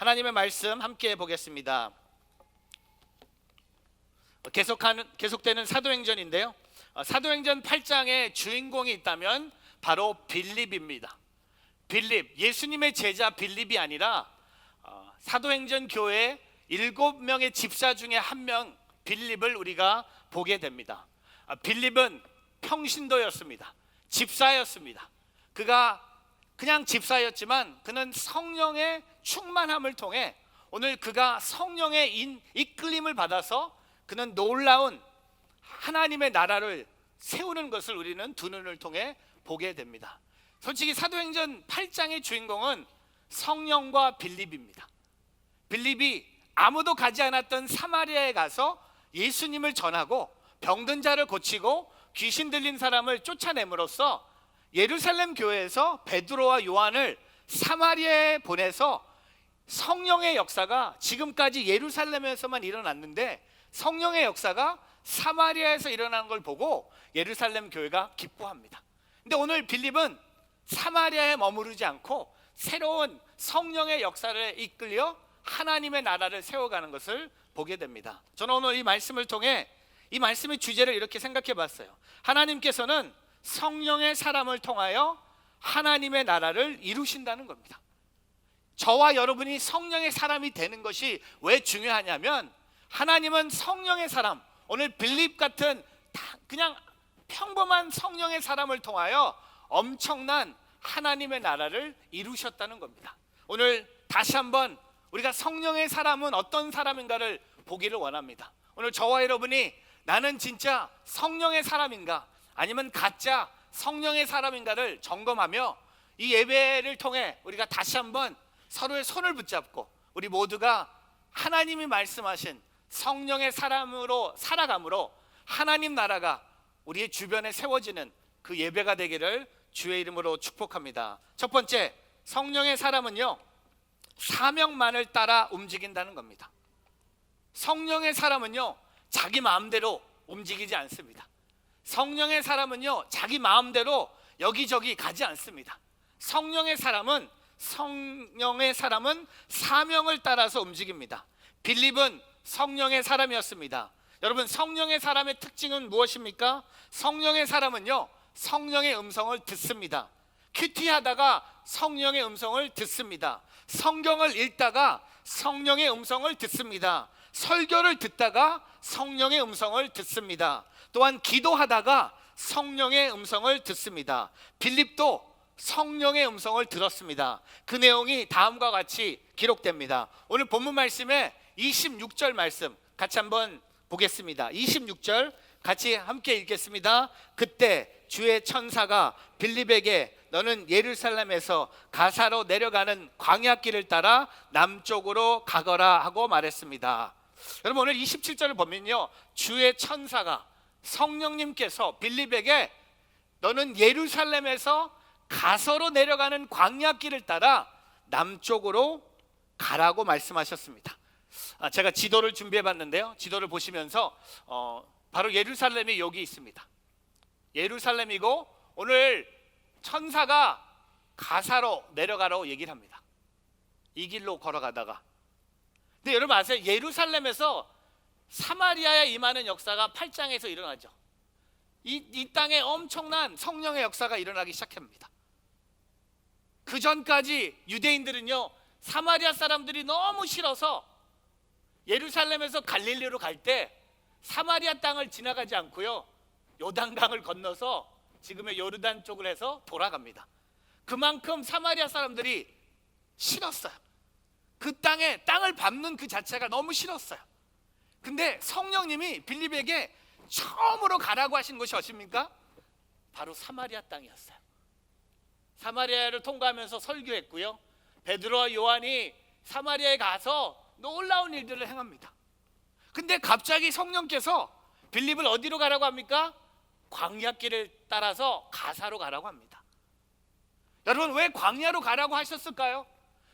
하나님의 말씀 함께 보겠습니다. 계속되는 사도행전인데요. 사도행전 8장에 주인공이 있다면 바로 빌립입니다. 빌립, 예수님의 제자 빌립이 아니라 사도행전 교회 7명의 집사 중에 한 명 빌립을 우리가 보게 됩니다. 빌립은 평신도였습니다. 집사였습니다. 그가 그냥 집사였지만 그는 성령의 충만함을 통해 오늘 그가 성령의 이끌림을 받아서 그는 놀라운 하나님의 나라를 세우는 것을 우리는 두 눈을 통해 보게 됩니다. 솔직히 사도행전 8장의 주인공은 성령과 빌립입니다. 빌립이 아무도 가지 않았던 사마리아에 가서 예수님을 전하고 병든 자를 고치고 귀신 들린 사람을 쫓아냄으로써 예루살렘 교회에서 베드로와 요한을 사마리아에 보내서 성령의 역사가 지금까지 예루살렘에서만 일어났는데 성령의 역사가 사마리아에서 일어나는 걸 보고 예루살렘 교회가 기뻐합니다. 근데 오늘 빌립은 사마리아에 머무르지 않고 새로운 성령의 역사를 이끌려 하나님의 나라를 세워가는 것을 보게 됩니다. 저는 오늘 이 말씀을 통해 이 말씀의 주제를 이렇게 생각해 봤어요. 하나님께서는 성령의 사람을 통하여 하나님의 나라를 이루신다는 겁니다. 저와 여러분이 성령의 사람이 되는 것이 왜 중요하냐면 하나님은 성령의 사람, 오늘 빌립 같은 그냥 평범한 성령의 사람을 통하여 엄청난 하나님의 나라를 이루셨다는 겁니다. 오늘 다시 한번 우리가 성령의 사람은 어떤 사람인가를 보기를 원합니다. 오늘 저와 여러분이 나는 진짜 성령의 사람인가 아니면 가짜 성령의 사람인가를 점검하며 이 예배를 통해 우리가 다시 한번 서로의 손을 붙잡고 우리 모두가 하나님이 말씀하신 성령의 사람으로 살아감으로 하나님 나라가 우리의 주변에 세워지는 그 예배가 되기를 주의 이름으로 축복합니다. 첫 번째, 성령의 사람은요 사명만을 따라 움직인다는 겁니다. 성령의 사람은요 자기 마음대로 움직이지 않습니다. 성령의 사람은요 자기 마음대로 여기저기 가지 않습니다. 성령의 사람은 사명을 따라서 움직입니다. 빌립은 성령의 사람이었습니다. 여러분, 성령의 사람의 특징은 무엇입니까? 성령의 사람은요 성령의 음성을 듣습니다. 큐티하다가 성령의 음성을 듣습니다. 성경을 읽다가 성령의 음성을 듣습니다. 설교를 듣다가 성령의 음성을 듣습니다. 또한 기도하다가 성령의 음성을 듣습니다. 빌립도 성령의 음성을 들었습니다. 그 내용이 다음과 같이 기록됩니다. 오늘 본문 말씀에 26절 말씀 같이 한번 보겠습니다. 26절 같이 함께 읽겠습니다. 그때 주의 천사가 빌립에게 너는 예루살렘에서 가사로 내려가는 광야길을 따라 남쪽으로 가거라 하고 말했습니다. 여러분, 오늘 27절을 보면요 주의 천사가 성령님께서 빌립에게 너는 예루살렘에서 가서로 내려가는 광야길을 따라 남쪽으로 가라고 말씀하셨습니다. 제가 지도를 준비해 봤는데요 지도를 보시면서 바로 예루살렘이 여기 있습니다. 예루살렘이고 오늘 천사가 가사로 내려가라고 얘기를 합니다. 이 길로 걸어가다가 근데 여러분 아세요? 예루살렘에서 사마리아에 임하는 역사가 8장에서 일어나죠. 이 땅에 엄청난 성령의 역사가 일어나기 시작합니다. 그 전까지 유대인들은요 사마리아 사람들이 너무 싫어서 예루살렘에서 갈릴리로 갈 때 사마리아 땅을 지나가지 않고요 요단강을 건너서 지금의 요르단 쪽을 해서 돌아갑니다. 그만큼 사마리아 사람들이 싫었어요. 그 땅을 밟는 그 자체가 너무 싫었어요. 근데 성령님이 빌립에게 처음으로 가라고 하신 곳이 어디입니까? 바로 사마리아 땅이었어요. 사마리아를 통과하면서 설교했고요 베드로와 요한이 사마리아에 가서 놀라운 일들을 행합니다. 근데 갑자기 성령께서 빌립을 어디로 가라고 합니까? 광야길을 따라서 가사로 가라고 합니다. 여러분, 왜 광야로 가라고 하셨을까요?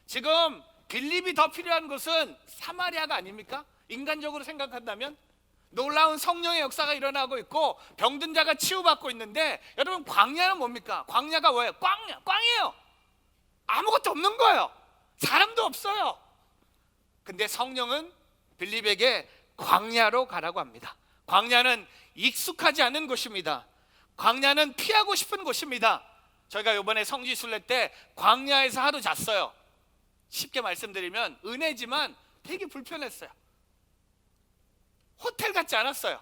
지금 빌립이 더 필요한 곳은 사마리아가 아닙니까? 인간적으로 생각한다면 놀라운 성령의 역사가 일어나고 있고 병든 자가 치유받고 있는데 여러분, 광야는 뭡니까? 광야가 뭐예요? 꽝이에요. 아무것도 없는 거예요. 사람도 없어요. 근데 성령은 빌립에게 광야로 가라고 합니다. 광야는 익숙하지 않은 곳입니다. 광야는 피하고 싶은 곳입니다. 저희가 이번에 성지순례 때 광야에서 하루 잤어요. 쉽게 말씀드리면 은혜지만 되게 불편했어요. 호텔 같지 않았어요.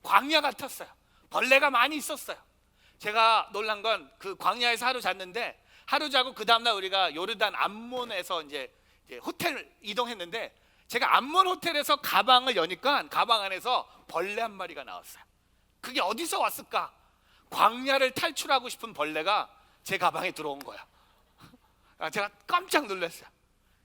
광야 같았어요. 벌레가 많이 있었어요. 제가 놀란 건 그 광야에서 하루 잤는데, 하루 자고 그 다음날 우리가 요르단 암몬에서 이제 호텔 이동했는데, 제가 암몬 호텔에서 가방을 여니까 가방 안에서 벌레 한 마리가 나왔어요. 그게 어디서 왔을까? 광야를 탈출하고 싶은 벌레가 제 가방에 들어온 거야. 제가 깜짝 놀랐어요.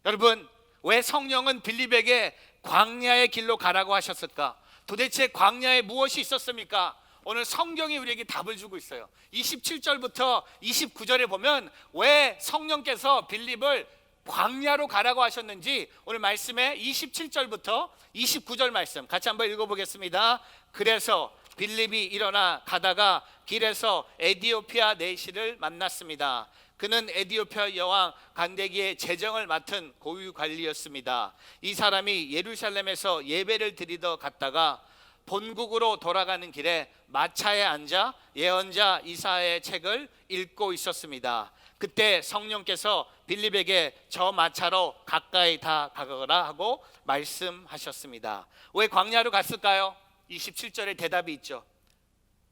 여러분, 왜 성령은 빌립에게 광야의 길로 가라고 하셨을까? 도대체 광야에 무엇이 있었습니까? 오늘 성경이 우리에게 답을 주고 있어요. 27절부터 29절에 보면 왜 성령께서 빌립을 광야로 가라고 하셨는지 오늘 말씀에 27절부터 29절 말씀 같이 한번 읽어보겠습니다. 그래서 빌립이 일어나 가다가 길에서 에디오피아 내시를 만났습니다. 그는 에디오피아 여왕 간데기의 재정을 맡은 고위 관리였습니다. 이 사람이 예루살렘에서 예배를 드리러 갔다가 본국으로 돌아가는 길에 마차에 앉아 예언자 이사야의 책을 읽고 있었습니다. 그때 성령께서 빌립에게 저 마차로 가까이 다가가라 하고 말씀하셨습니다. 왜 광야로 갔을까요? 27절에 대답이 있죠.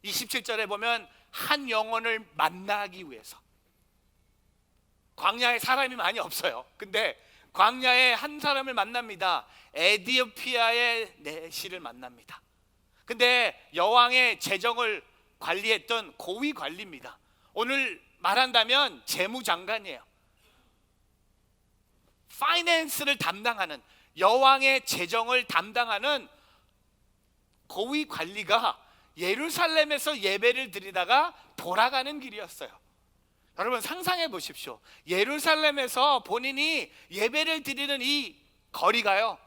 27절에 보면 한 영혼을 만나기 위해서. 광야에 사람이 많이 없어요. 근데 광야에 한 사람을 만납니다. 에디오피아의 내시를 만납니다. 근데 여왕의 재정을 관리했던 고위 관리입니다. 오늘 말한다면 재무장관이에요. 파이낸스를 담당하는, 여왕의 재정을 담당하는 고위 관리가 예루살렘에서 예배를 드리다가 돌아가는 길이었어요. 여러분 상상해 보십시오. 예루살렘에서 본인이 예배를 드리는 이 거리가요,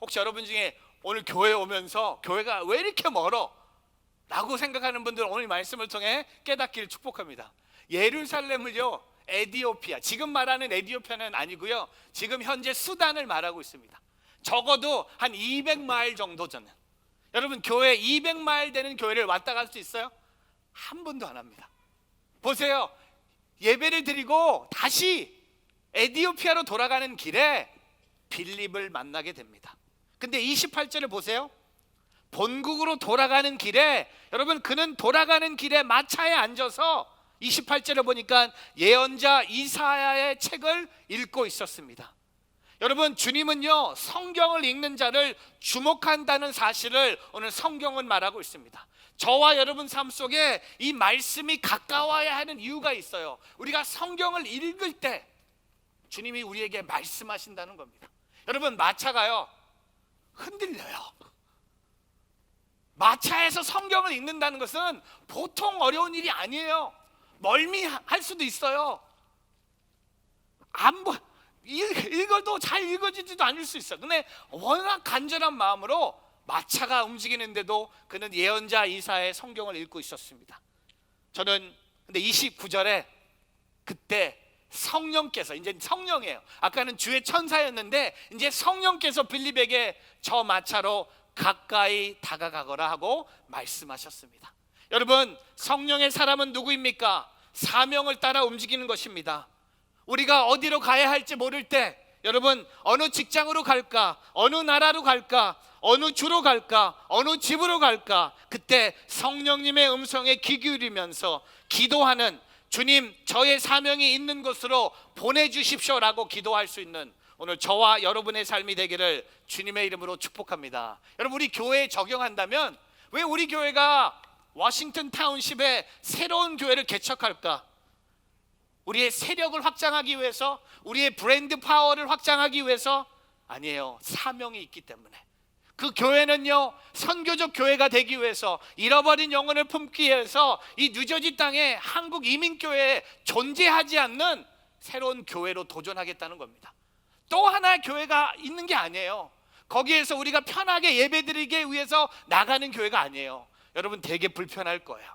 혹시 여러분 중에 오늘 교회 오면서 교회가 왜 이렇게 멀어? 라고 생각하는 분들 오늘 말씀을 통해 깨닫기를 축복합니다. 예루살렘을요, 에디오피아, 지금 말하는 에디오피아는 아니고요, 지금 현재 수단을 말하고 있습니다. 적어도 한 200마일 정도 저는, 여러분 교회 200마일 되는 교회를 왔다 갈 수 있어요? 한 분도 안 합니다. 보세요. 예배를 드리고 다시 에디오피아로 돌아가는 길에 빌립을 만나게 됩니다. 근데 28절을 보세요. 본국으로 돌아가는 길에, 여러분 그는 돌아가는 길에 마차에 앉아서 28절을 보니까 예언자 이사야의 책을 읽고 있었습니다. 여러분 주님은요, 성경을 읽는 자를 주목한다는 사실을 오늘 성경은 말하고 있습니다. 저와 여러분 삶 속에 이 말씀이 가까워야 하는 이유가 있어요. 우리가 성경을 읽을 때 주님이 우리에게 말씀하신다는 겁니다. 여러분 마차가요 흔들려요. 마차에서 성경을 읽는다는 것은 보통 어려운 일이 아니에요. 멀미할 수도 있어요. 읽어도 잘 읽어지지도 않을 수 있어요. 근데 워낙 간절한 마음으로 마차가 움직이는데도 그는 예언자 이사야의 성경을 읽고 있었습니다. 저는 근데 29절에 그때 성령께서, 이제 성령이에요. 아까는 주의 천사였는데 이제 성령께서 빌립에게 저 마차로 가까이 다가가거라 하고 말씀하셨습니다. 여러분 성령의 사람은 누구입니까? 사명을 따라 움직이는 것입니다. 우리가 어디로 가야 할지 모를 때, 여러분 어느 직장으로 갈까, 어느 나라로 갈까, 어느 주로 갈까, 어느 집으로 갈까, 그때 성령님의 음성에 귀 기울이면서 기도하는, 주님 저의 사명이 있는 곳으로 보내주십시오라고 기도할 수 있는 오늘 저와 여러분의 삶이 되기를 주님의 이름으로 축복합니다. 여러분 우리 교회에 적용한다면 왜 우리 교회가 워싱턴 타운십에 새로운 교회를 개척할까? 우리의 세력을 확장하기 위해서, 우리의 브랜드 파워를 확장하기 위해서? 아니에요. 사명이 있기 때문에. 그 교회는요 선교적 교회가 되기 위해서, 잃어버린 영혼을 품기 위해서 이 뉴저지 땅에 한국 이민교회에 존재하지 않는 새로운 교회로 도전하겠다는 겁니다. 또 하나의 교회가 있는 게 아니에요. 거기에서 우리가 편하게 예배드리기 위해서 나가는 교회가 아니에요. 여러분 되게 불편할 거예요.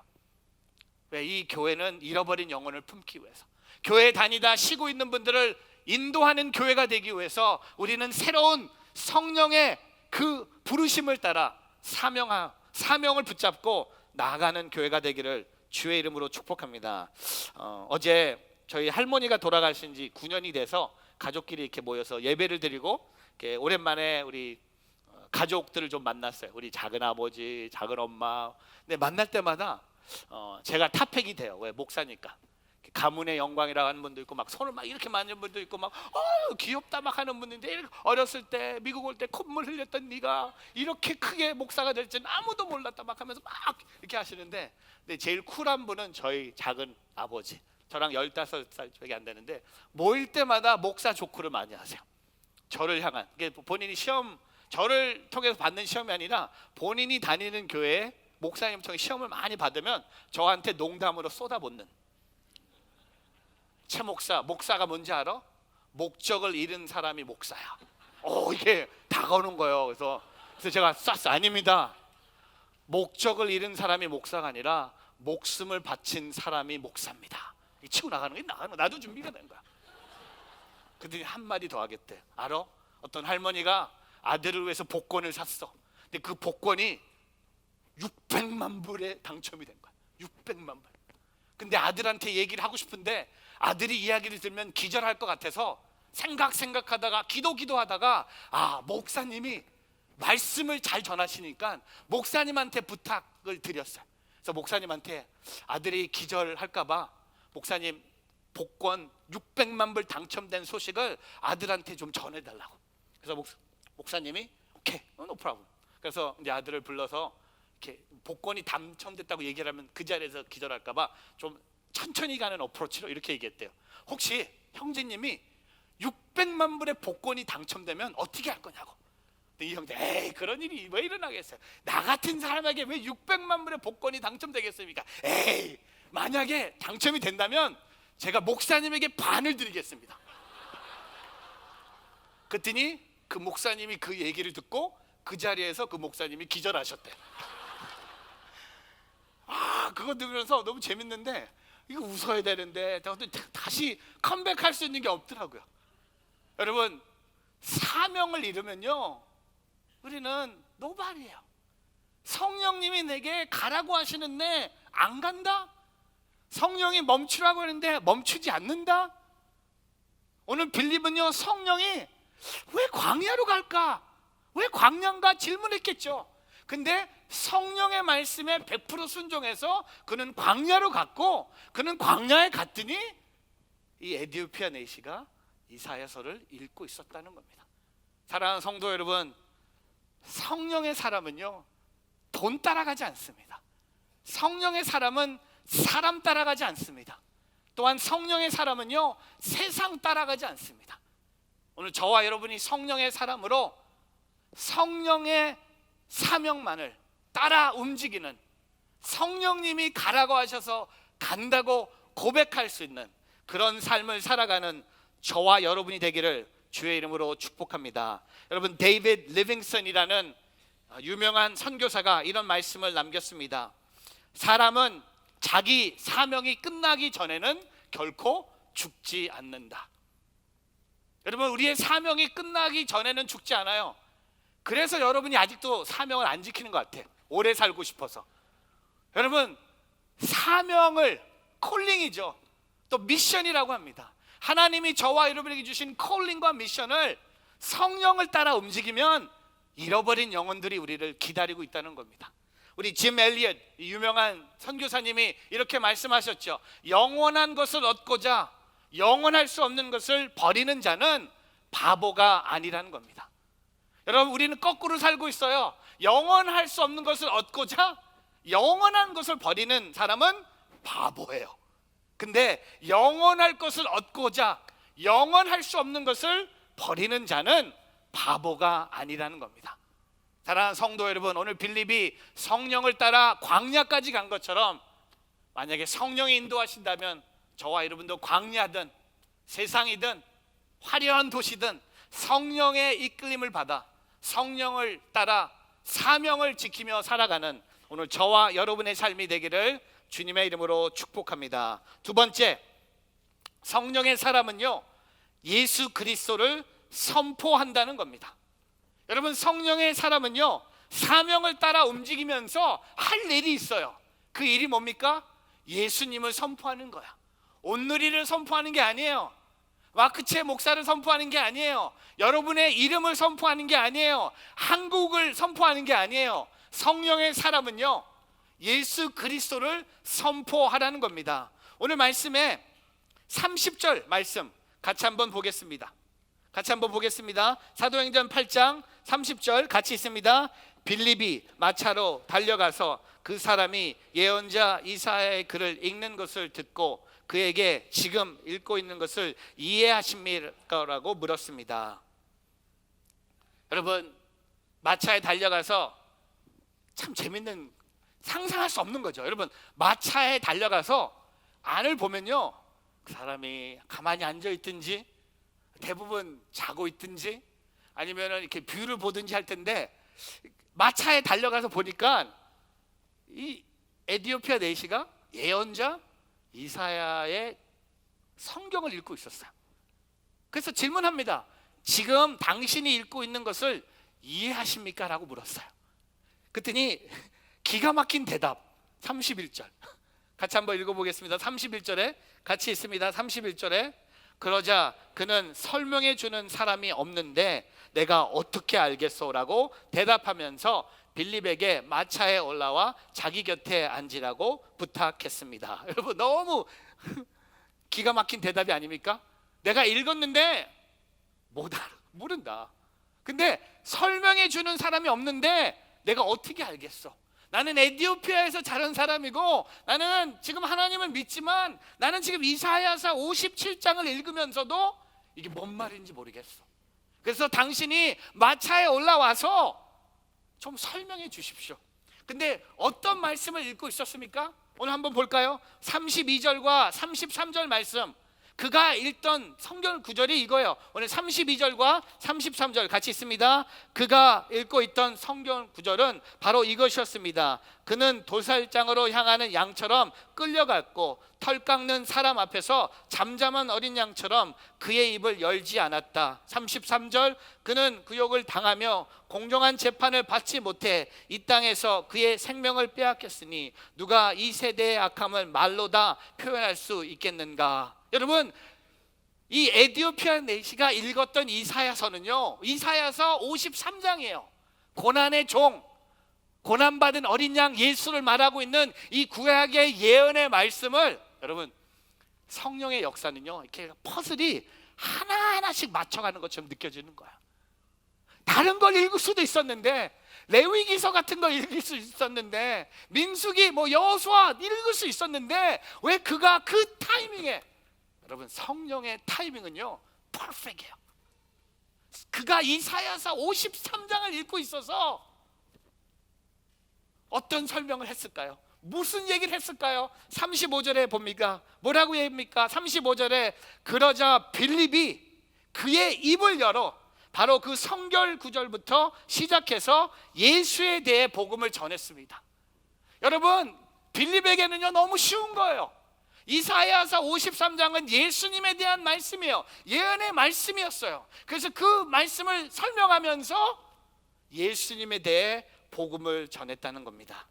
왜? 이 교회는 잃어버린 영혼을 품기 위해서, 교회 다니다 쉬고 있는 분들을 인도하는 교회가 되기 위해서 우리는 새로운 성령의 그 부르심을 따라 사명을 붙잡고 나아가는 교회가 되기를 주의 이름으로 축복합니다. 어제 저희 할머니가 돌아가신 지 9년이 돼서 가족끼리 이렇게 모여서 예배를 드리고 이렇게 오랜만에 우리 가족들을 좀 만났어요. 우리 작은 아버지, 작은 엄마. 근데 만날 때마다 제가 탑팩이 돼요. 왜? 목사니까. 가문의 영광이라고 하는 분도 있고 막 손을 막 이렇게 만지는 분도 있고 막 귀엽다 막 하는 분인데, 어렸을 때 미국 올 때 콧물 흘렸던 네가 이렇게 크게 목사가 될 줄은 아무도 몰랐다 막 하면서 막 이렇게 하시는데, 근데 제일 쿨한 분은 저희 작은 아버지, 저랑 15살밖에 안 되는데 모일 때마다 목사 조크를 많이 하세요. 저를 향한, 본인이 저를 통해서 받는 시험이 아니라 본인이 다니는 교회에 목사님 통해 시험을 많이 받으면 저한테 농담으로 쏟아붓는. 최 목사가 뭔지 알아? 목적을 잃은 사람이 목사야. 이게 다가오는 거예요. 그래서 제가 쐈어. 아닙니다. 목적을 잃은 사람이 목사가 아니라 목숨을 바친 사람이 목사입니다. 치고 나가는 게 나도 준비가 된 거야. 그랬더니 한마디 더 하겠대. 알아? 어떤 할머니가 아들을 위해서 복권을 샀어. 근데 그 복권이 600만 불에 당첨이 된 거야. 600만 불. 근데 아들한테 얘기를 하고 싶은데 아들이 이야기를 들으면 기절할 것 같아서 생각하다가 기도하다가 목사님이 말씀을 잘 전하시니까 목사님한테 부탁을 드렸어요. 그래서 목사님한테 아들이 기절할까 봐 목사님 복권 600만 불 당첨된 소식을 아들한테 좀 전해달라고. 그래서 목사님이 오케이, no problem. 그래서 이제 아들을 불러서 이렇게 복권이 당첨됐다고 얘기를 하면 그 자리에서 기절할까 봐 좀 천천히 가는 어프로치로 이렇게 얘기했대요. 혹시 형제님이 600만 불의 복권이 당첨되면 어떻게 할 거냐고. 이 형제, 에이 그런 일이 왜 일어나겠어요? 나 같은 사람에게 왜 600만 불의 복권이 당첨되겠습니까? 에이, 만약에 당첨이 된다면 제가 목사님에게 반을 드리겠습니다. 그랬더니 그 목사님이 그 얘기를 듣고 그 자리에서 그 목사님이 기절하셨대. 그거 들으면서 너무 재밌는데 이거 웃어야 되는데 다시 컴백할 수 있는 게 없더라고요. 여러분, 사명을 잃으면요 우리는 노발이에요. 성령님이 내게 가라고 하시는데 안 간다? 성령이 멈추라고 하는데 멈추지 않는다? 오늘 빌립은요, 성령이 왜 광야로 갈까? 왜 광야인가 질문했겠죠. 근데 성령의 말씀에 100% 순종해서 그는 광야로 갔고, 그는 광야에 갔더니 이 에디오피아 내시가 이사야서를 읽고 있었다는 겁니다. 사랑하는 성도 여러분, 성령의 사람은요 돈 따라가지 않습니다. 성령의 사람은 사람 따라가지 않습니다. 또한 성령의 사람은요 세상 따라가지 않습니다. 오늘 저와 여러분이 성령의 사람으로 성령의 사명만을 따라 움직이는, 성령님이 가라고 하셔서 간다고 고백할 수 있는 그런 삶을 살아가는 저와 여러분이 되기를 주의 이름으로 축복합니다. 여러분, 데이비드 리빙스턴이라는 유명한 선교사가 이런 말씀을 남겼습니다. 사람은 자기 사명이 끝나기 전에는 결코 죽지 않는다. 여러분, 우리의 사명이 끝나기 전에는 죽지 않아요. 그래서 여러분이 아직도 사명을 안 지키는 것 같아. 오래 살고 싶어서. 여러분, 사명을, 콜링이죠, 또 미션이라고 합니다. 하나님이 저와 여러분에게 주신 콜링과 미션을 성령을 따라 움직이면 잃어버린 영혼들이 우리를 기다리고 있다는 겁니다. 우리 짐 엘리엇, 유명한 선교사님이 이렇게 말씀하셨죠. 영원한 것을 얻고자 영원할 수 없는 것을 버리는 자는 바보가 아니라는 겁니다. 여러분, 우리는 거꾸로 살고 있어요. 영원할 수 없는 것을 얻고자 영원한 것을 버리는 사람은 바보예요. 근데 영원할 것을 얻고자 영원할 수 없는 것을 버리는 자는 바보가 아니라는 겁니다. 사랑하는 성도 여러분, 오늘 빌립이 성령을 따라 광야까지 간 것처럼 만약에 성령이 인도하신다면 저와 여러분도 광야든 세상이든 화려한 도시든 성령의 이끌림을 받아 성령을 따라 사명을 지키며 살아가는 오늘 저와 여러분의 삶이 되기를 주님의 이름으로 축복합니다. 두 번째, 성령의 사람은요 예수 그리스도를 선포한다는 겁니다. 여러분, 성령의 사람은요, 사명을 따라 움직이면서 할 일이 있어요. 그 일이 뭡니까? 예수님을 선포하는 거야. 온누리를 선포하는 게 아니에요. 마크체 목사를 선포하는 게 아니에요. 여러분의 이름을 선포하는 게 아니에요. 한국을 선포하는 게 아니에요. 성령의 사람은요, 예수 그리스도를 선포하라는 겁니다. 오늘 말씀에 30절 말씀 같이 한번 보겠습니다. 사도행전 8장 30절 같이 있습니다. 빌립이 마차로 달려가서 그 사람이 예언자 이사야의 글을 읽는 것을 듣고 그에게 지금 읽고 있는 것을 이해하십니까라고 물었습니다. 여러분, 마차에 달려가서 참 재밌는, 상상할 수 없는 거죠. 여러분, 마차에 달려가서 안을 보면요, 그 사람이 가만히 앉아 있든지 대부분 자고 있든지 아니면 이렇게 뷰를 보든지 할 텐데, 마차에 달려가서 보니까 이 에디오피아 내시가 예언자 이사야의 성경을 읽고 있었어요. 그래서 질문합니다. 지금 당신이 읽고 있는 것을 이해하십니까? 라고 물었어요. 그랬더니 기가 막힌 대답. 31절 같이 한번 읽어보겠습니다. 31절에 같이 있습니다. 31절에 그러자 그는 설명해 주는 사람이 없는데 내가 어떻게 알겠소? 라고 대답하면서 빌립에게 마차에 올라와 자기 곁에 앉으라고 부탁했습니다. 여러분, 너무 기가 막힌 대답이 아닙니까? 내가 읽었는데 모른다. 근데 설명해 주는 사람이 없는데 내가 어떻게 알겠어? 나는 에티오피아에서 자란 사람이고 나는 지금 하나님을 믿지만 나는 지금 이사야서 57장을 읽으면서도 이게 뭔 말인지 모르겠어. 그래서 당신이 마차에 올라와서 좀 설명해 주십시오. 근데 어떤 말씀을 읽고 있었습니까? 오늘 한번 볼까요? 32절과 33절 말씀, 그가 읽던 성경 구절이 이거예요. 오늘 32절과 33절 같이 있습니다. 그가 읽고 있던 성경 구절은 바로 이것이었습니다. 그는 도살장으로 향하는 양처럼 끌려갔고 털 깎는 사람 앞에서 잠잠한 어린 양처럼 그의 입을 열지 않았다. 33절, 그는 구욕을 당하며 공정한 재판을 받지 못해 이 땅에서 그의 생명을 빼앗겼으니 누가 이 세대의 악함을 말로 다 표현할 수 있겠는가? 여러분, 이 에티오피아 내시가 읽었던 이사야서는요, 이사야서 53장이에요. 고난의 종, 고난받은 어린 양 예수를 말하고 있는 이 구약의 예언의 말씀을, 여러분, 성령의 역사는요, 이렇게 퍼즐이 하나하나씩 맞춰가는 것처럼 느껴지는 거야. 다른 걸 읽을 수도 있었는데, 레위기서 같은 걸 읽을 수 있었는데, 민수기, 여호수아 읽을 수 있었는데, 왜 그가 그 타이밍에, 여러분, 성령의 타이밍은요 퍼펙트해요. 그가 이사야서 53장을 읽고 있어서 어떤 설명을 했을까요? 무슨 얘기를 했을까요? 35절에 봅니까? 뭐라고 얘기합니까? 35절에 그러자 빌립이 그의 입을 열어 바로 그 성결 구절부터 시작해서 예수에 대해 복음을 전했습니다. 여러분, 빌립에게는요 너무 쉬운 거예요. 이사야서 53장은 예수님에 대한 말씀이에요. 예언의 말씀이었어요. 그래서 그 말씀을 설명하면서 예수님에 대해 복음을 전했다는 겁니다.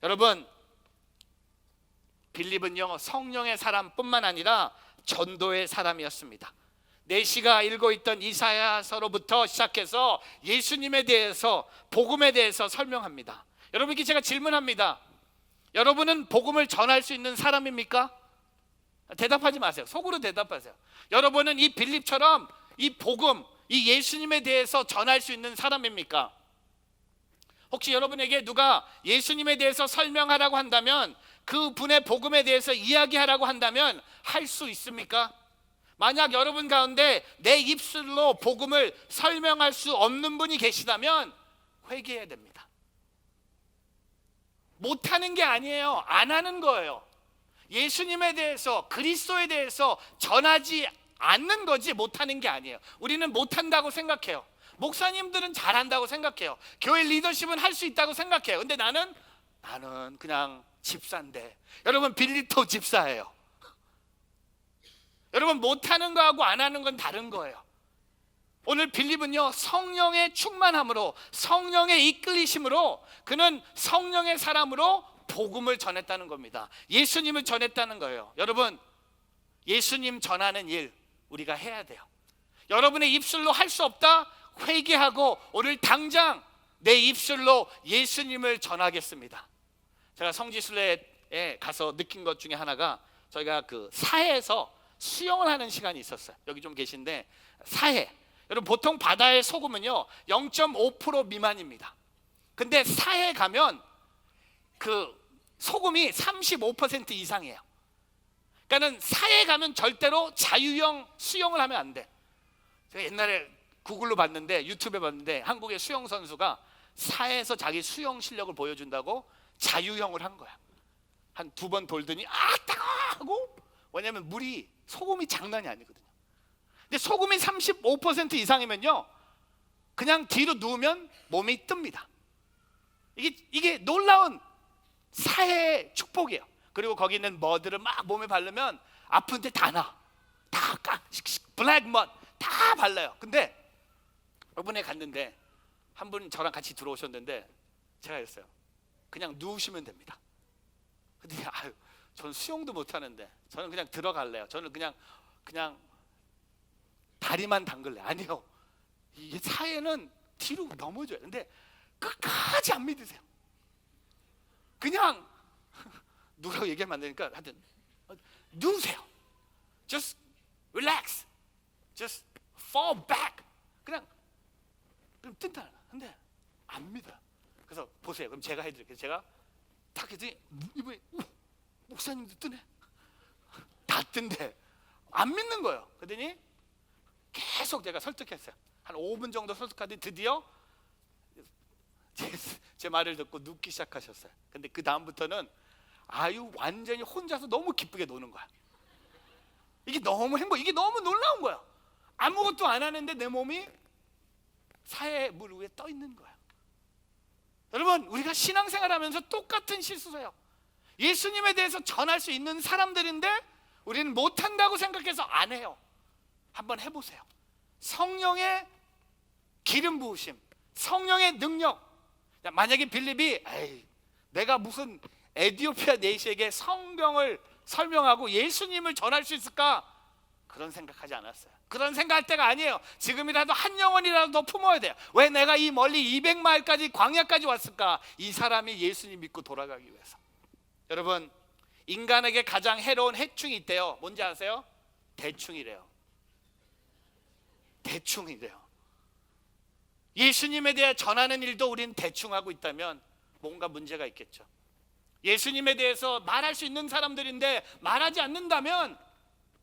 여러분, 빌립은요 성령의 사람뿐만 아니라 전도의 사람이었습니다. 내시가 읽고 있던 이사야서로부터 시작해서 예수님에 대해서, 복음에 대해서 설명합니다. 여러분께 제가 질문합니다. 여러분은 복음을 전할 수 있는 사람입니까? 대답하지 마세요. 속으로 대답하세요. 여러분은 이 빌립처럼 이 복음, 이 예수님에 대해서 전할 수 있는 사람입니까? 혹시 여러분에게 누가 예수님에 대해서 설명하라고 한다면, 그 분의 복음에 대해서 이야기하라고 한다면 할 수 있습니까? 만약 여러분 가운데 내 입술로 복음을 설명할 수 없는 분이 계시다면 회개해야 됩니다. 못하는 게 아니에요. 안 하는 거예요. 예수님에 대해서, 그리스도에 대해서 전하지 않는 거지 못하는 게 아니에요. 우리는 못한다고 생각해요. 목사님들은 잘한다고 생각해요. 교회 리더십은 할 수 있다고 생각해요. 근데 나는 그냥 집사인데. 여러분, 빌립도 집사예요. 여러분, 못하는 거하고 안 하는 건 다른 거예요. 오늘 빌립은요, 성령의 충만함으로, 성령의 이끌리심으로, 그는 성령의 사람으로 복음을 전했다는 겁니다. 예수님을 전했다는 거예요. 여러분, 예수님 전하는 일 우리가 해야 돼요. 여러분의 입술로 할 수 없다? 회개하고 오늘 당장 내 입술로 예수님을 전하겠습니다. 제가 성지순례에 가서 느낀 것 중에 하나가, 저희가 그 사해에서 수영을 하는 시간이 있었어요. 여기 좀 계신데, 사해, 여러분 보통 바다의 소금은요 0.5% 미만입니다. 근데 사해 가면 그 소금이 35% 이상이에요. 그러니까는 사해 가면 절대로 자유형 수영을 하면 안 돼. 제가 옛날에 구글로 봤는데, 유튜브에 봤는데, 한국의 수영 선수가 사해에서 자기 수영 실력을 보여준다고 자유형을 한 거야. 한 2번 돌더니 따가워 하고, 왜냐면 물이, 소금이 장난이 아니거든요. 근데 소금이 35% 이상이면요 그냥 뒤로 누우면 몸이 뜹니다. 이게 놀라운 사해의 축복이에요. 그리고 거기 있는 머드를 막 몸에 바르면 아픈데 다 나. 다 블랙 머드 다 발라요. 근데 이번에 갔는데 한 분 저랑 같이 들어오셨는데, 제가 했어요. 그냥 누우시면 됩니다. 근데 전 수영도 못 하는데 저는 그냥 들어갈래요. 저는 그냥 다리만 담글래. 아니요, 이게 사해는 뒤로 넘어져요. 근데 끝까지 안 믿으세요. 그냥 누구라고 얘기하면 안 되니까 하여튼 누우세요. Just relax. Just fall back. 그냥 뜬다. 근데 안 믿어요. 그래서 보세요. 그럼 제가 해드릴게요. 제가 딱 했더니 이번에 목사님도 뜨네. 다 뜬대. 안 믿는 거예요. 그러더니 계속 제가 설득했어요. 한 5분 정도 설득하더니 드디어 제 말을 듣고 눕기 시작하셨어요. 근데 그 다음부터는 완전히 혼자서 너무 기쁘게 노는 거야. 이게 너무 이게 너무 놀라운 거야. 아무것도 안 하는데 내 몸이 사해 물 위에 떠 있는 거야. 여러분, 우리가 신앙생활하면서 똑같은 실수해요. 예수님에 대해서 전할 수 있는 사람들인데 우리는 못한다고 생각해서 안 해요. 한번 해보세요. 성령의 기름 부으심, 성령의 능력. 만약에 빌립이 내가 무슨 에티오피아 내시에게 성경을 설명하고 예수님을 전할 수 있을까? 그런 생각하지 않았어요. 그런 생각할 때가 아니에요. 지금이라도 한 영혼이라도 더 품어야 돼요. 왜 내가 이 멀리 200마일까지 광야까지 왔을까? 이 사람이 예수님 믿고 돌아가기 위해서. 여러분, 인간에게 가장 해로운 해충이 있대요. 뭔지 아세요? 대충이래요. 대충이래요. 예수님에 대해 전하는 일도 우리는 대충 하고 있다면 뭔가 문제가 있겠죠. 예수님에 대해서 말할 수 있는 사람들인데 말하지 않는다면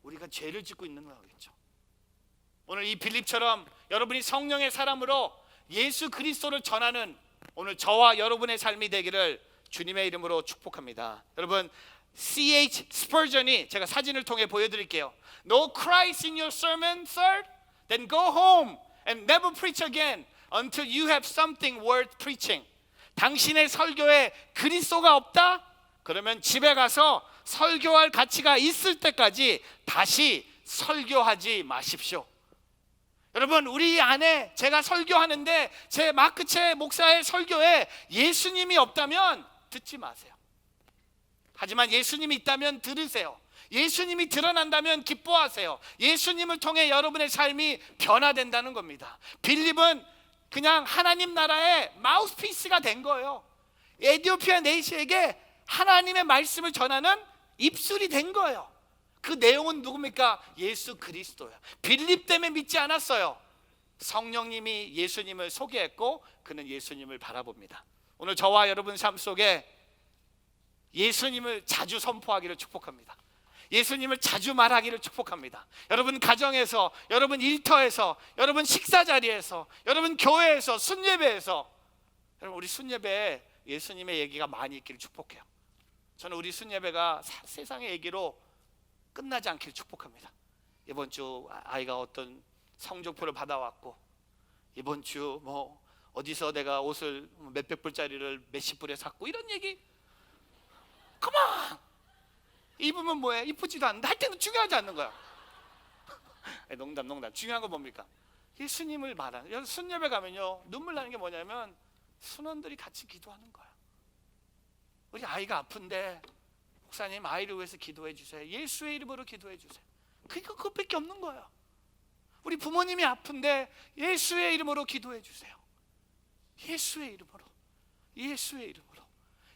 우리가 죄를 짓고 있는 거겠죠. 오늘 이 빌립처럼 여러분이 성령의 사람으로 예수 그리스도를 전하는 오늘 저와 여러분의 삶이 되기를 주님의 이름으로 축복합니다. 여러분, C.H. 스퍼전이, 제가 사진을 통해 보여드릴게요. No Christ in your sermon, sir? Then go home and never preach again until you have something worth preaching. 당신의 설교에 그리스도가 없다? 그러면 집에 가서 설교할 가치가 있을 때까지 다시 설교하지 마십시오. 여러분, 우리 안에 제가 설교하는데 제 마크체 목사의 설교에 예수님이 없다면 듣지 마세요. 하지만 예수님이 있다면 들으세요. 예수님이 드러난다면 기뻐하세요. 예수님을 통해 여러분의 삶이 변화된다는 겁니다. 빌립은 그냥 하나님 나라의 마우스피스가 된 거예요. 에티오피아 내시에게 하나님의 말씀을 전하는 입술이 된 거예요. 그 내용은 누굽니까? 예수 그리스도예요. 빌립 때문에 믿지 않았어요. 성령님이 예수님을 소개했고 그는 예수님을 바라봅니다. 오늘 저와 여러분 삶 속에 예수님을 자주 선포하기를 축복합니다. 예수님을 자주 말하기를 축복합니다. 여러분 가정에서, 여러분 일터에서, 여러분 식사 자리에서, 여러분 교회에서, 순예배에서, 여러분 우리 순예배에 예수님의 얘기가 많이 있기를 축복해요. 저는 우리 순예배가 세상의 얘기로 끝나지 않기를 축복합니다. 이번 주 아이가 어떤 성적표를 받아왔고, 이번 주 뭐 어디서 내가 옷을 몇백 불짜리를 몇십 불에 샀고, 이런 얘기 그만! 입으면 뭐해? 이쁘지도 않는데 할 때는 중요하지 않는 거야. 농담. 중요한 건 뭡니까? 예수님을 말하는 순예배 가면요 눈물 나는 게 뭐냐면 순원들이 같이 기도하는 거야. 우리 아이가 아픈데 목사님 아이를 위해서 기도해 주세요. 예수의 이름으로 기도해 주세요. 그것밖에 없는 거야. 우리 부모님이 아픈데 예수의 이름으로 기도해 주세요. 예수의 이름으로, 예수의 이름으로,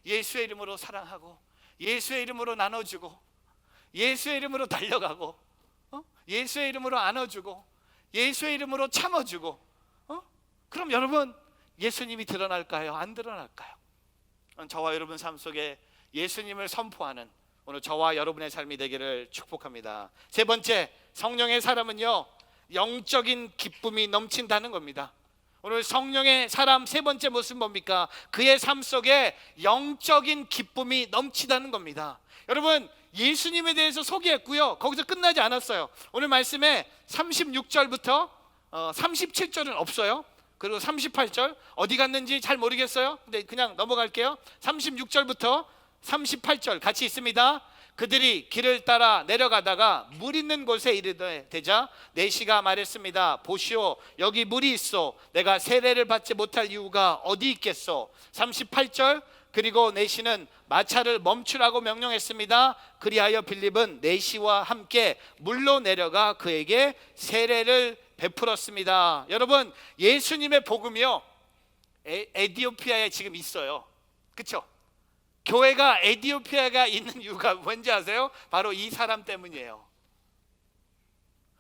예수의 이름으로 사랑하고, 예수의 이름으로 나눠주고, 예수의 이름으로 달려가고, 예수의 이름으로 안아주고, 예수의 이름으로 참아주고. 그럼 여러분 예수님이 드러날까요? 안 드러날까요? 저와 여러분 삶 속에 예수님을 선포하는 오늘 저와 여러분의 삶이 되기를 축복합니다. 세 번째, 성령의 사람은요 영적인 기쁨이 넘친다는 겁니다. 오늘 성령의 사람 세 번째 모습은 뭡니까? 그의 삶 속에 영적인 기쁨이 넘치다는 겁니다. 여러분 예수님에 대해서 소개했고요 거기서 끝나지 않았어요. 오늘 말씀에 36절부터 37절은 없어요. 그리고 38절 어디 갔는지 잘 모르겠어요. 근데 그냥 넘어갈게요. 36절부터 38절 같이 있습니다. 그들이 길을 따라 내려가다가 물 있는 곳에 이르되자 내시가 말했습니다. 보시오, 여기 물이 있어. 내가 세례를 받지 못할 이유가 어디 있겠소? 38절 그리고 내시는 마차를 멈추라고 명령했습니다. 그리하여 빌립은 내시와 함께 물로 내려가 그에게 세례를 베풀었습니다. 여러분 예수님의 복음이요 에티오피아에 지금 있어요. 그렇죠? 교회가 에티오피아가 있는 이유가 뭔지 아세요? 바로 이 사람 때문이에요.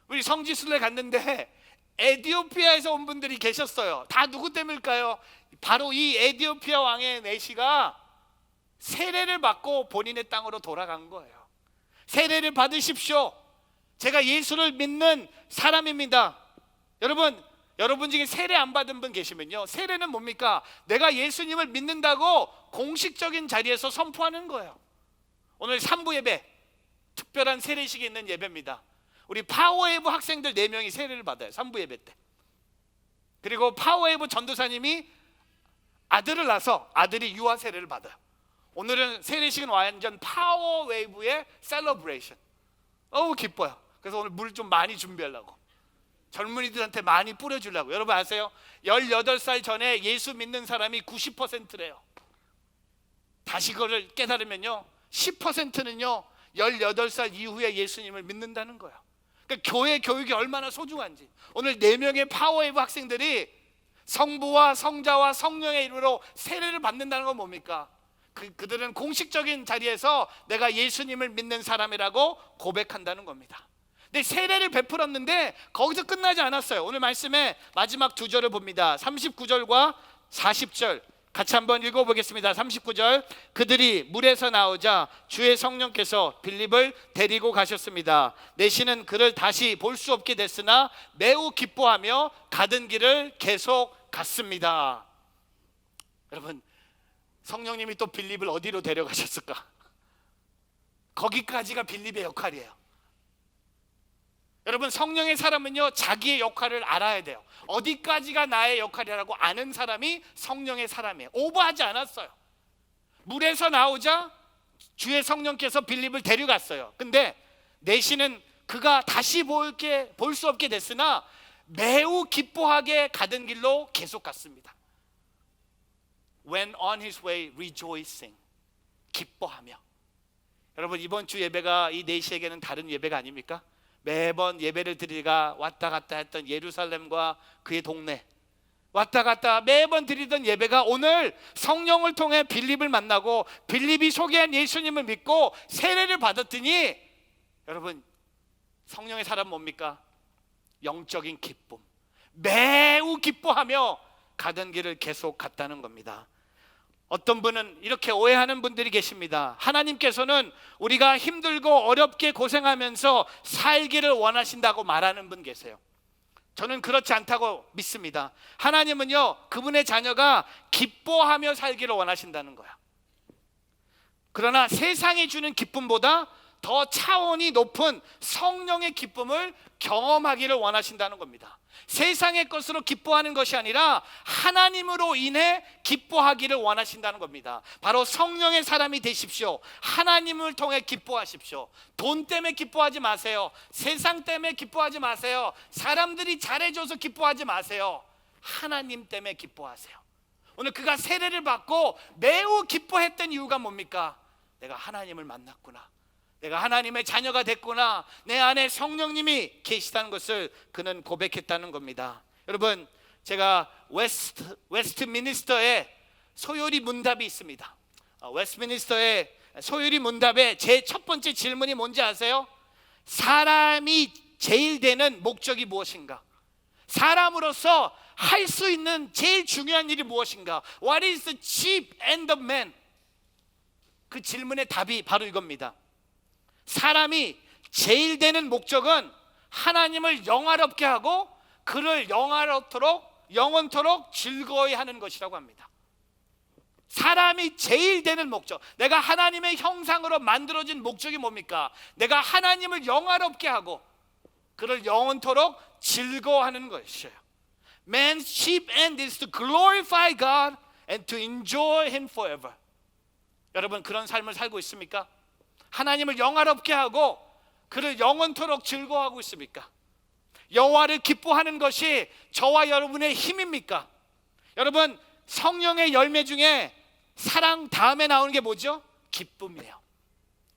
우리 성지순례 갔는데 에티오피아에서 온 분들이 계셨어요. 다 누구 때문일까요? 바로 이 에티오피아 왕의 내시가 세례를 받고 본인의 땅으로 돌아간 거예요. 세례를 받으십시오. 제가 예수를 믿는 사람입니다. 여러분 중에 세례 안 받은 분 계시면요 세례는 뭡니까? 내가 예수님을 믿는다고 공식적인 자리에서 선포하는 거예요. 오늘 3부 예배 특별한 세례식이 있는 예배입니다. 우리 파워웨이브 학생들 4명이 세례를 받아요. 3부 예배 때. 그리고 파워웨이브 전도사님이 아들을 낳아서 아들이 유아 세례를 받아요. 오늘은 세례식은 완전 파워웨이브의 셀러브레이션. 기뻐요. 그래서 오늘 물 좀 많이 준비하려고 젊은이들한테 많이 뿌려주려고. 여러분 아세요? 18살 전에 예수 믿는 사람이 90%래요 다시 그거를 깨달으면요 10%는요 18살 이후에 예수님을 믿는다는 거예요. 그러니까 교회 교육이 얼마나 소중한지. 오늘 4명의 파워웨이브 학생들이 성부와 성자와 성령의 이름으로 세례를 받는다는 건 뭡니까? 그들은 공식적인 자리에서 내가 예수님을 믿는 사람이라고 고백한다는 겁니다. 근데 세례를 베풀었는데 거기서 끝나지 않았어요. 오늘 말씀의 마지막 2절을 봅니다. 39절과 40절 같이 한번 읽어보겠습니다. 39절 그들이 물에서 나오자 주의 성령께서 빌립을 데리고 가셨습니다. 내시는 그를 다시 볼 수 없게 됐으나 매우 기뻐하며 가던 길을 계속 갔습니다. 여러분 성령님이 또 빌립을 어디로 데려가셨을까? 거기까지가 빌립의 역할이에요. 여러분 성령의 사람은요 자기의 역할을 알아야 돼요. 어디까지가 나의 역할이라고 아는 사람이 성령의 사람이에요. 오버하지 않았어요. 물에서 나오자 주의 성령께서 빌립을 데려갔어요. 근데 내시는 그가 다시 볼 수 없게 됐으나 매우 기뻐하게 가던 길로 계속 갔습니다. Went on his way rejoicing. 기뻐하며. 여러분 이번 주 예배가 이 내시에게는 다른 예배가 아닙니까? 매번 예배를 드리가 왔다 갔다 했던 예루살렘과 그의 동네 왔다 갔다 매번 드리던 예배가 오늘 성령을 통해 빌립을 만나고 빌립이 소개한 예수님을 믿고 세례를 받았더니 여러분 성령의 사람 뭡니까? 영적인 기쁨. 매우 기뻐하며 가던 길을 계속 갔다는 겁니다. 어떤 분은 이렇게 오해하는 분들이 계십니다. 하나님께서는 우리가 힘들고 어렵게 고생하면서 살기를 원하신다고 말하는 분 계세요. 저는 그렇지 않다고 믿습니다. 하나님은요 그분의 자녀가 기뻐하며 살기를 원하신다는 거야. 그러나 세상이 주는 기쁨보다 더 차원이 높은 성령의 기쁨을 경험하기를 원하신다는 겁니다. 세상의 것으로 기뻐하는 것이 아니라 하나님으로 인해 기뻐하기를 원하신다는 겁니다. 바로 성령의 사람이 되십시오. 하나님을 통해 기뻐하십시오. 돈 때문에 기뻐하지 마세요. 세상 때문에 기뻐하지 마세요. 사람들이 잘해줘서 기뻐하지 마세요. 하나님 때문에 기뻐하세요. 오늘 그가 세례를 받고 매우 기뻐했던 이유가 뭡니까? 내가 하나님을 만났구나, 내가 하나님의 자녀가 됐구나, 내 안에 성령님이 계시다는 것을 그는 고백했다는 겁니다. 여러분, 제가 웨스트미니스터에 소요리 문답이 있습니다. 웨스트미니스터의 소요리 문답의 제 첫 번째 질문이 뭔지 아세요? 사람이 제일 되는 목적이 무엇인가? 사람으로서 할 수 있는 제일 중요한 일이 무엇인가? What is the chief end of man? 그 질문의 답이 바로 이겁니다. 사람이 제일 되는 목적은 하나님을 영화롭게 하고 그를 영원토록 즐거워해 하는 것이라고 합니다. 사람이 제일 되는 목적, 내가 하나님의 형상으로 만들어진 목적이 뭡니까? 내가 하나님을 영화롭게 하고 그를 영원토록 즐거워하는 것이에요. Man's chief end is to glorify God and to enjoy Him forever. 여러분, 그런 삶을 살고 있습니까? 하나님을 영화롭게 하고 그를 영원토록 즐거워하고 있습니까? 여호와를 기뻐하는 것이 저와 여러분의 힘입니까? 여러분, 성령의 열매 중에 사랑 다음에 나오는 게 뭐죠? 기쁨이에요.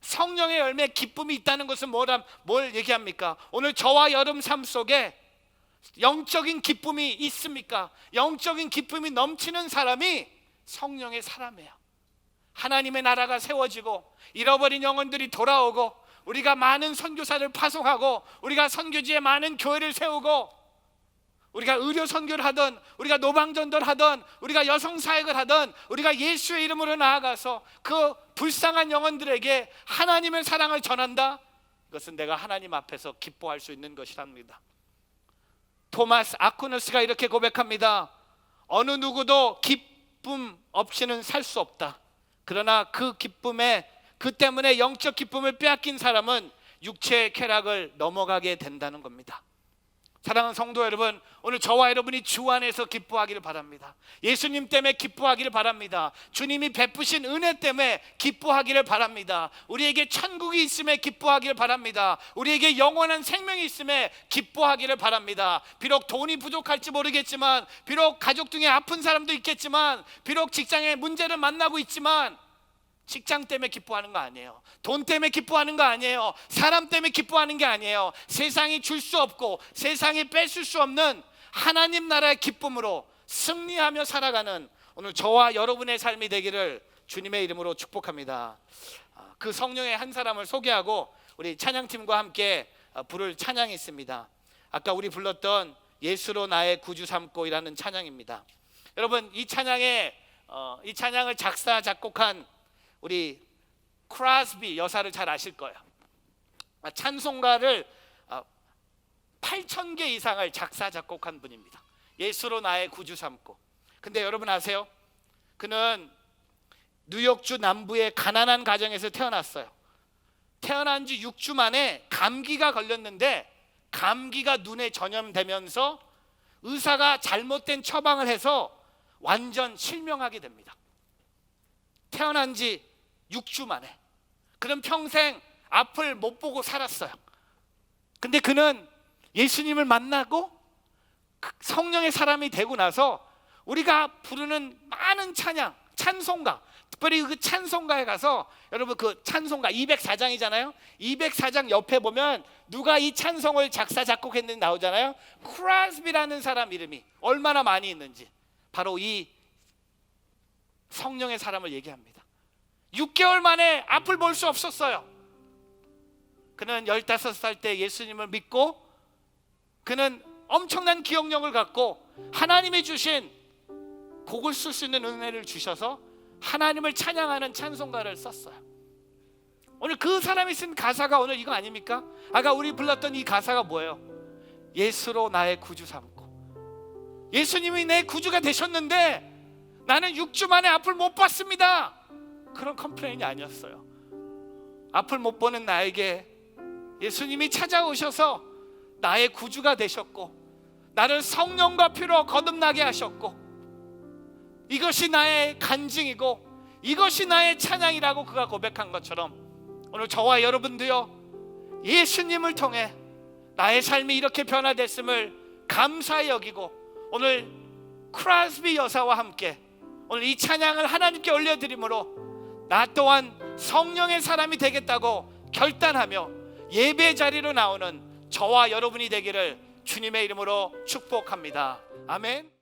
성령의 열매 기쁨이 있다는 것은 뭘 얘기합니까? 오늘 저와 여러분 삶 속에 영적인 기쁨이 있습니까? 영적인 기쁨이 넘치는 사람이 성령의 사람이에요. 하나님의 나라가 세워지고 잃어버린 영혼들이 돌아오고 우리가 많은 선교사를 파송하고 우리가 선교지에 많은 교회를 세우고 우리가 의료 선교를 하든 우리가 노방전도를 하든 우리가 여성 사역을 하든 우리가 예수의 이름으로 나아가서 그 불쌍한 영혼들에게 하나님의 사랑을 전한다. 이것은 내가 하나님 앞에서 기뻐할 수 있는 것이랍니다. 토마스 아퀴나스가 이렇게 고백합니다. 어느 누구도 기쁨 없이는 살 수 없다. 그러나 그 때문에 영적 기쁨을 빼앗긴 사람은 육체의 쾌락을 넘어가게 된다는 겁니다. 사랑하는 성도 여러분, 오늘 저와 여러분이 주 안에서 기뻐하기를 바랍니다. 예수님 때문에 기뻐하기를 바랍니다. 주님이 베푸신 은혜 때문에 기뻐하기를 바랍니다. 우리에게 천국이 있음에 기뻐하기를 바랍니다. 우리에게 영원한 생명이 있음에 기뻐하기를 바랍니다. 비록 돈이 부족할지 모르겠지만, 비록 가족 중에 아픈 사람도 있겠지만, 비록 직장에 문제를 만나고 있지만 직장 때문에 기뻐하는 거 아니에요. 돈 때문에 기뻐하는 거 아니에요. 사람 때문에 기뻐하는 게 아니에요. 세상이 줄 수 없고 세상이 뺏을 수 없는 하나님 나라의 기쁨으로 승리하며 살아가는 오늘 저와 여러분의 삶이 되기를 주님의 이름으로 축복합니다. 그 성령의 한 사람을 소개하고 우리 찬양팀과 함께 부를 찬양이 있습니다. 아까 우리 불렀던 예수로 나의 구주 삼고이라는 찬양입니다. 여러분, 이 찬양을 작사 작곡한 우리 크라스비 여사를 잘 아실 거예요. 찬송가를 8,000개 이상을 작사 작곡한 분입니다. 예수로 나의 구주 삼고. 근데 여러분 아세요? 그는 뉴욕주 남부의 가난한 가정에서 태어났어요. 태어난 지 6주 만에 감기가 걸렸는데 감기가 눈에 전염되면서 의사가 잘못된 처방을 해서 완전 실명하게 됩니다. 태어난 지 6주 만에. 그는 평생 앞을 못 보고 살았어요. 근데 그는 예수님을 만나고 성령의 사람이 되고 나서 우리가 부르는 많은 찬송가, 특별히 그 찬송가에 가서 여러분 그 찬송가 204장이잖아요. 204장 옆에 보면 누가 이 찬송을 작사 작곡했는지 나오잖아요. 크라스비라는 사람 이름이 얼마나 많이 있는지 바로 이 성령의 사람을 얘기합니다. 6개월 만에 앞을 볼 수 없었어요. 그는 15살 때 예수님을 믿고 그는 엄청난 기억력을 갖고 하나님이 주신 곡을 쓸 수 있는 은혜를 주셔서 하나님을 찬양하는 찬송가를 썼어요. 오늘 그 사람이 쓴 가사가 오늘 이거 아닙니까? 아까 우리 불렀던 이 가사가 뭐예요? 예수로 나의 구주 삼고. 예수님이 내 구주가 되셨는데 나는 6주 만에 앞을 못 봤습니다. 그런 컴플레인이 아니었어요. 앞을 못 보는 나에게 예수님이 찾아오셔서 나의 구주가 되셨고 나를 성령과 피로 거듭나게 하셨고 이것이 나의 간증이고 이것이 나의 찬양이라고 그가 고백한 것처럼 오늘 저와 여러분도요, 예수님을 통해 나의 삶이 이렇게 변화됐음을 감사히 여기고 오늘 크라스비 여사와 함께 오늘 이 찬양을 하나님께 올려드림으로 나 또한 성령의 사람이 되겠다고 결단하며 예배 자리로 나오는 저와 여러분이 되기를 주님의 이름으로 축복합니다. 아멘.